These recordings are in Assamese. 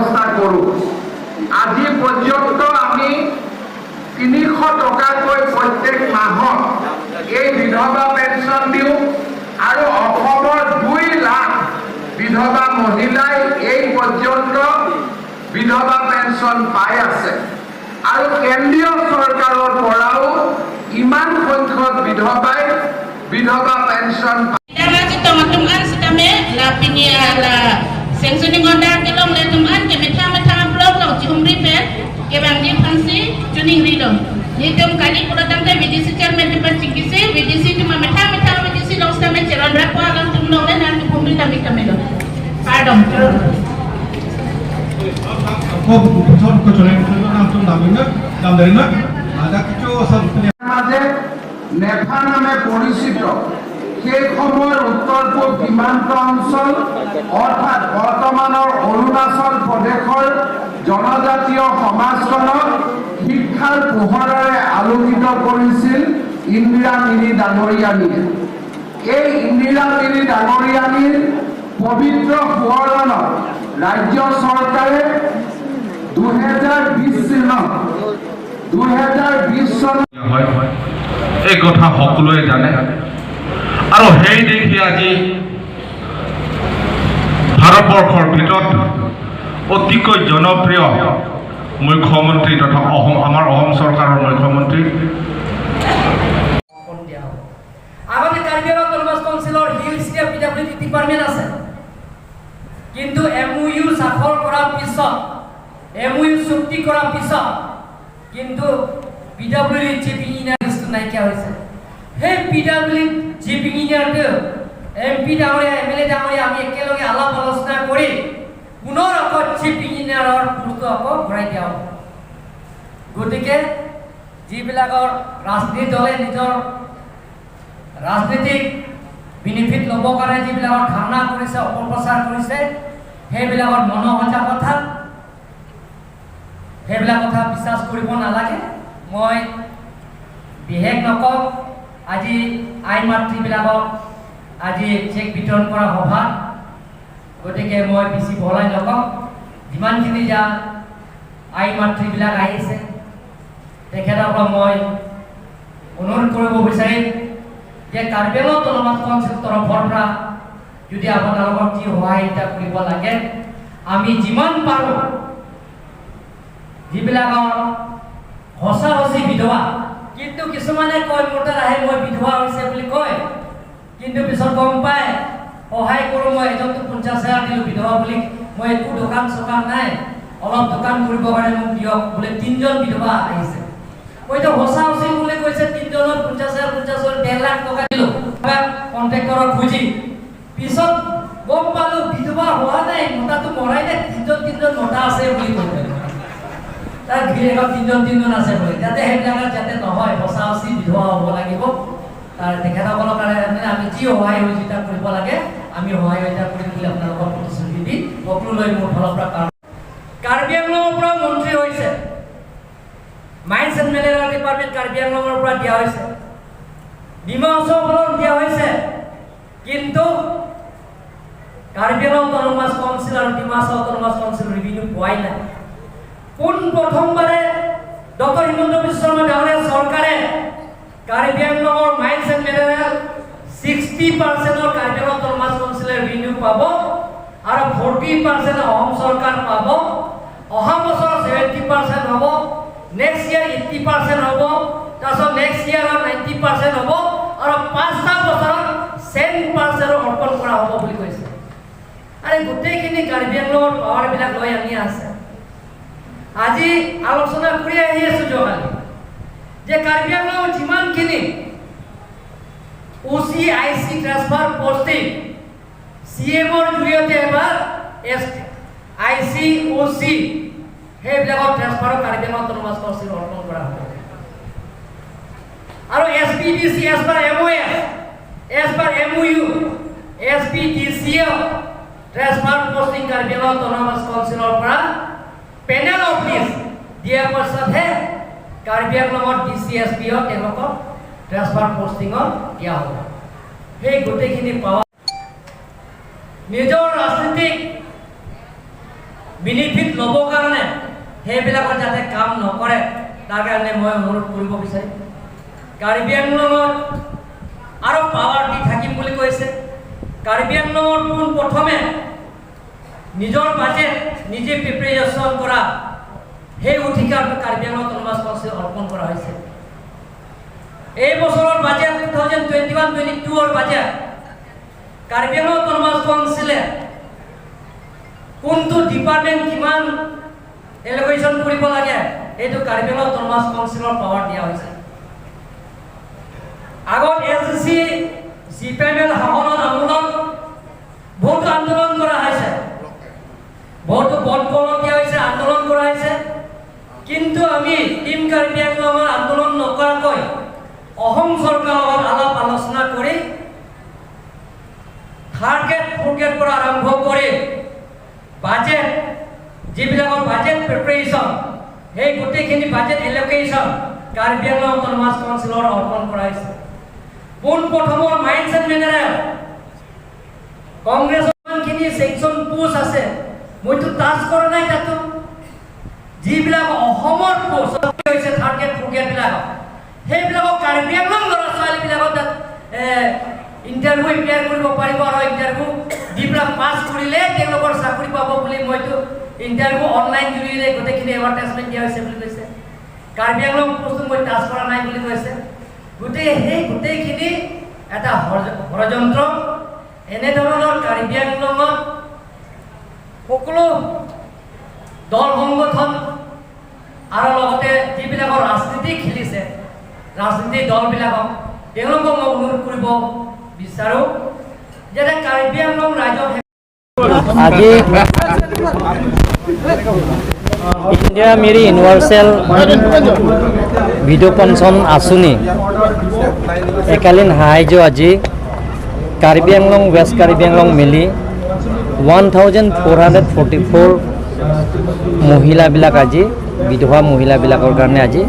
ব্যৱস্থা কৰোঁ। আজি পৰ্যন্ত আমি 300 টকাকৈ প্ৰত্যেক মাহত এই বিধৱা পেঞ্চন দিওঁ আৰু অসমৰ 2 লাখ বিধৱা মহিলাই এই পৰ্যন্ত বিধৱা পেঞ্চন পাই আছে আৰু কেন্দ্ৰীয় চৰকাৰৰ পৰাও ইমান সংখ্যক বিধৱাই বিধৱা pension Hitung kali pulang teh BDC chairman di Pancingkisi, BDC cuma metang BDC dong sampai jalan berapa orang tumlong dan nanti pemerintah mereka melo. Pardon. Kau betul kau jalan itu langsung dalam dari mana? Ada কিছু মাঝে নেফা নামে পৰিচিত সেই সময়ৰ উত্তৰ পূব সীমান্ত অঞ্চল অৰ্থাৎ বৰ্তমানৰ অৰুণাচল প্ৰদেশৰ জনজাতীয় সমাজখনক শিক্ষাৰ পোহৰেৰে আলোকিত কৰিছিল ইন্দিৰা মিনি ডাঙৰীয়ানীয়ে। এই ইন্দিৰা মিনি ডাঙৰীয়ানীৰ পবিত্ৰ সোঁৱৰণত ৰাজ্য চৰকাৰে 2020 চনত এই কথা সকলোৱে জানে আৰু সেই দেখি আজি ভাৰতবৰ্ষৰ ভিতৰত অতিকৈ জনপ্ৰিয় মুখ্যমন্ত্ৰী তথা আমাৰ অসম চৰকাৰৰ মুখ্যমন্ত্ৰী আগতে কাৰ্বি আংলং অটোনমাস কাউন্সিলৰ হিল ষ্টেট পিডব্লিউডি ডিপাৰ্টমেণ্ট আছে, কিন্তু MOU স্বাক্ষৰ কৰাৰ পিছত MOU চুক্তি কৰাৰ পিছত কিন্তু পিডব্লিউডি চিফ ইঞ্জিনিয়াৰ নাইকিয়া হৈছে। সেই পিডব্লিউডি চিফ ইঞ্জিনিয়াৰটো MP ডাঙৰীয়া MLA ডাঙৰীয়া আমি একেলগে আলাপ আলোচনা কৰি পুনৰ আকৌ চিফ ইঞ্জিনিয়াৰৰ পদটো আকৌ ঘূৰাই দিয়া হ'ব। গতিকে যিবিলাকৰ ৰাজনীতি দলে নিজৰ ৰাজনীতিক বেনিফিট ল'বৰ কাৰণে যিবিলাকৰ ধাৰণা কৰিছে, অপপ্ৰচাৰ কৰিছে, সেইবিলাকৰ মনোহজা কথা, সেইবিলাক কথা বিশ্বাস কৰিব নালাগে। মই বিশেষ নকওঁ, আজি আই মাতৃবিলাকক আজি চেক বিতৰণ কৰা সভা, গতিকে মই বেছি বহলাই নকওঁ। যিমানখিনি যা আই মাতৃবিলাক আহিছে তেখেতৰ পৰা মই অনুৰোধ কৰিব বিচাৰিম যে কাৰ্বি আংলং অটোনমাস কাউন্সিলৰ তৰফৰ পৰা যদি আপোনালোকক যি সহায়তা কৰিব লাগে আমি যিমান পাৰোঁ যিবিলাকৰ সঁচি বিধৱা, কিন্তু কিছুমানে কয় মোৰ তাত আহে মই বিধৱা হৈছে বুলি কয়, কিন্তু পিছত গম পায় সহায় কৰোঁ মই এজনটো 50,000 দিলোঁ বিধৱা বুলি, মই একো দোকান চোকান নাই, অলপ দোকান কৰিবৰ কাৰণে মোক দিয়ক বোলে 3জন বিধৱা আহিছে। মইতো সঁচি বুলি কৈছে 3জনৰ 50,000 1.5 লাখ টকা দিলোঁ কণ্ট্ৰেক্টৰক খুজি, পিছত গম পালোঁ বিধৱা হোৱা নাই, মতাটো মৰাই নাই, 3জন মতা আছে বুলি কৈছে। তাৰ গিৰিয়েকৰ 3জন আছে বুলি, যাতে সেইবিলাকৰ যাতে নহয় সঁচি বিধৱা হ'ব লাগিব। তাৰ তেখেতসকলৰ কাৰণে আমি যি সহায় সহযোগিতা কৰিব লাগে আমি সহায় সহযোগিতা কৰিম বুলি আপোনালোকৰ প্ৰতিশ্ৰুতি দি সকলোলৈ মোৰ ফালৰ পৰা কাৰ্বি আংলঙৰ পৰা মন্ত্ৰী হৈছে, mines and mineral department Karbi আংলঙৰ পৰা দিয়া হৈছে, ডিমা হাছাওৰ দিয়া হৈছে, কিন্তু কাৰ্বি আংলং অটোনমাস কাউন্সিল আৰু Dima Hasao autonomous council revenue পোৱাই নাই। প্ৰথমবাৰে ডক্টৰ হিমন্ত বিশ্ব শৰ্মা ডাঙৰীয়া চৰকাৰে কাৰ্বি আংলঙৰ mines and mineral 60% Karbi Anglong autonomous কাউন্সিলে ৰিভিনিউ পাব আৰু 40% অসম চৰকাৰ পাব। অহা বছৰ 70% হ'ব, নেক্সট ইয়াৰ 80% হ'ব, তাৰপিছত নেক্সট ইয়াৰ 90% হ'ব আৰু 5টা বছৰত 10% অৰ্পণ কৰা হ'ব বুলি কৈছে। আৰু গোটেইখিনি কাৰ্বি আংলঙৰ পাৱাৰবিলাক লৈ আনি আছে। আজি আলোচনা কৰি আহি আছোঁ যোৱাকালি যে কাৰ্বি আংলঙৰ যিমানখিনি OC IC ট্ৰান্সফাৰ পষ্টিং CMৰ জৰিয়তে এবাৰ IC OC সেইবিলাকৰ ট্ৰান্সফাৰৰ কাৰ্বি আংলং অটোনমাস কাউন্সিল অৰ্পণ কৰা হ'ব। আৰু SPDC as per MOS as per MOU SPDCO transfer posting Karbi Anglong autonomous কাউন্সিলৰ পৰা পেনেল অফিচ দিয়াৰ পাছতহে কাৰ্বি আংলঙৰ DCSPও তেওঁলোকক ট্ৰান্সফাৰ পষ্টিঙত দিয়া হ'ব। সেই গোটেইখিনি পাৱাৰ নিজৰ ৰাজনীতিক বেনিফিট ল'বৰ কাৰণে সেইবিলাকত যাতে কাম নকৰে তাৰ কাৰণে মই অনুৰোধ কৰিব বিচাৰিম। কাৰ্বি আংলঙত আৰু পাৱাৰ দি থাকিম বুলি কৈছে। কাৰ্বি আংলঙৰ পোনপ্ৰথমে নিজৰ বাজেট নিজে প্ৰিপেৰেশ্যন কৰা সেই অধিকাৰটো কাৰ্বি আংলং অট'নমাছ কাউন্সিল অৰ্পণ কৰা হৈছে। এই বছৰৰ budget 2021-22 budget Karbi Anglong autonomous কাউন্সিলে কোনটো ডিপাৰ্টমেণ্ট কিমান এলোকেশ্যন কৰিব লাগে এইটো কাৰ্বি আংলং অট'নমাছ কাউন্সিলৰ পাৱাৰ দিয়া হৈছে। আগত এছচি জিপিএমএল শাসনৰ আন্দোলন বহুতো আন্দোলন কৰা হৈছে, বহুতো বনপণ দিয়া হৈছে, আন্দোলন কৰা হৈছে, কিন্তু আমি টিম কাৰ্বি আংলঙৰ আন্দোলন নকৰাকৈ অসম চৰকাৰৰ লগত আলাপ আলোচনা কৰি থাৰ্ড গ্ৰেড ফ'ৰ্থ গ্ৰেড পৰা আৰম্ভ কৰি বাজেট যিবিলাকৰ বাজেট প্ৰিপেৰেশ্যন সেই গোটেইখিনি budget allocation Karbi Anglong autonomous কাউন্সিলৰ অৰ্পণ কৰা হৈছে। পোনপ্ৰথমৰ মাইন্স এণ্ড মিনাৰেল কংগ্ৰেছৰখিনি ছেকশ্যন পোষ্ট আছে, মইতো টাচ কৰা নাই তাতো। যিবিলাক অসমৰ পোষ্ট হৈছে থাৰ্ড গ্ৰেড ফ'ৰ্থ গ্ৰেডবিলাকক সেইবিলাকক কাৰ্বি আংলং ল'ৰা ছোৱালীবিলাকক তাত ইণ্টাৰভিউ এপ্লাই কৰিব পাৰিব আৰু ইণ্টাৰভিউ দি পেলাই পাছ কৰিলে তেওঁলোকৰ চাকৰি পাব বুলি মইতো ইণ্টাৰভিউ অনলাইন জৰিয়তে গোটেইখিনি এডভাৰটাইজমেণ্ট দিয়া হৈছে বুলি কৈছে। কাৰ্বি আংলং পোষ্টটো মই টাচ কৰা নাই বুলি কৈছে। গোটেইখিনি এটা ষড়যন্ত্ৰ। এনেধৰণৰ কাৰ্বি আংলঙত সকলো দল সংগঠন আৰু লগতে যিবিলাকৰ ৰাজনীতি খেলিছে ৰাজনীতিক দলবিলাকক তেওঁলোকক মই অনুৰোধ কৰিব বিচাৰোঁ যাতে কাৰ্বি আংলং ৰাইজক আজি Indira Miri universal widow' pension আঁচনি একালীন সাহায্য আজি কাৰ্বি আংলং ৱেষ্ট কাৰ্বি আংলং মিলি 1444 মহিলাবিলাক আজি বিধৱা মহিলাবিলাকৰ কাৰণে আজি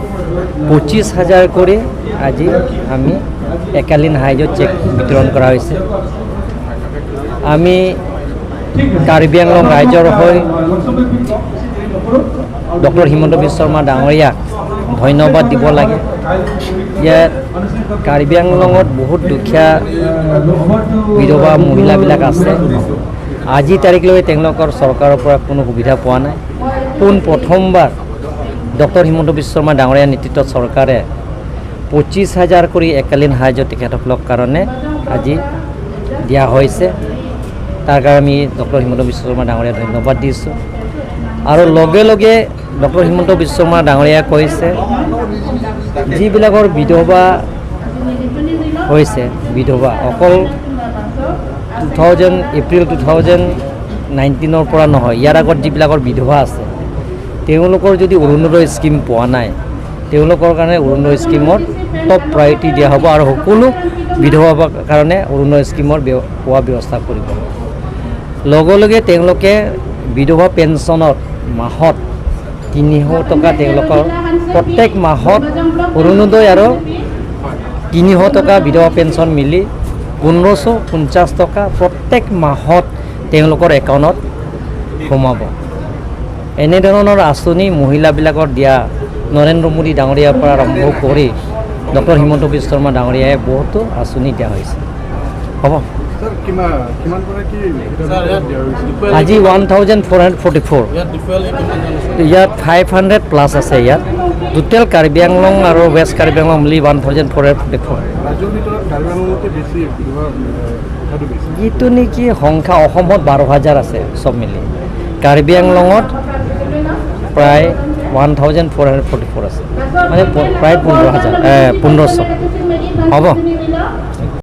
25,000 কৰি আজি আমি একালীন সাহায্য চেক বিতৰণ কৰা হৈছে। আমি কাৰ্বি আংলং ৰাইজৰ হৈ ডক্টৰ হিমন্ত বিশ্ব শৰ্মা ডাঙৰীয়াক ধন্যবাদ দিব লাগে। ইয়াত কাৰ্বি আংলঙত বহুত দুখীয়া বিধৱা মহিলাবিলাক আছে। আজি তাৰিখলৈ তেওঁলোকৰ চৰকাৰৰ পৰা কোনো সুবিধা পোৱা নাই। পোনপ্ৰথমবাৰ ডক্টৰ হিমন্ত বিশ্ব শৰ্মা ডাঙৰীয়াৰ নেতৃত্বত চৰকাৰে 25,000 কৰি একালীন সাহায্য তেখেতসকলৰ কাৰণে আজি দিয়া হৈছে। তাৰ কাৰণে আমি ডক্টৰ হিমন্ত বিশ্ব শৰ্মা ডাঙৰীয়াক ধন্যবাদ দিছোঁ। আৰু লগে লগে ডক্টৰ হিমন্ত বিশ্ব শৰ্মা ডাঙৰীয়াই কৈছে যিবিলাকৰ বিধৱা হৈছে বিধৱা অকল এপ্ৰিল 2019 পৰা নহয়, ইয়াৰ আগত যিবিলাকৰ বিধৱা আছে তেওঁলোকৰ যদি অৰুণোদয় স্কিম পোৱা নাই তেওঁলোকৰ কাৰণে অৰুণোদয় স্কিমত টপ প্ৰায়ৰিটি দিয়া হ'ব আৰু সকলো বিধৱাৰ কাৰণে অৰুণোদয় স্কিমৰ পোৱা ব্যৱস্থা কৰিব। লগে লগে তেওঁলোকে বিধৱা পেঞ্চনত মাহত 300 টকা তেওঁলোকৰ প্ৰত্যেক মাহত অৰুণোদয় আৰু 300 টকা বিধৱা পেঞ্চন মিলি 1550 টকা প্ৰত্যেক মাহত তেওঁলোকৰ একাউণ্টত সোমাব। এনেধৰণৰ আঁচনি মহিলাবিলাকৰ দিয়া নৰেন্দ্ৰ মোদী ডাঙৰীয়াৰ পৰা আৰম্ভ কৰি ডক্টৰ হিমন্ত বিশ্ব শৰ্মা ডাঙৰীয়াই বহুতো আঁচনি দিয়া হৈছে। হ'ব আজি 1444 ইয়াত 500 প্লাছ আছে। ইয়াত টোটেল কাৰ্বি আংলং আৰু ৱেষ্ট কাৰ্বি আংলং মিলি 1444। যিটো নেকি সংখ্যা অসমত 12,000 আছে চব মিলি, কাৰ্বি আংলঙত প্ৰায় 1444 আছে, মানে প্ৰায় 15,000 1500 হ'ব।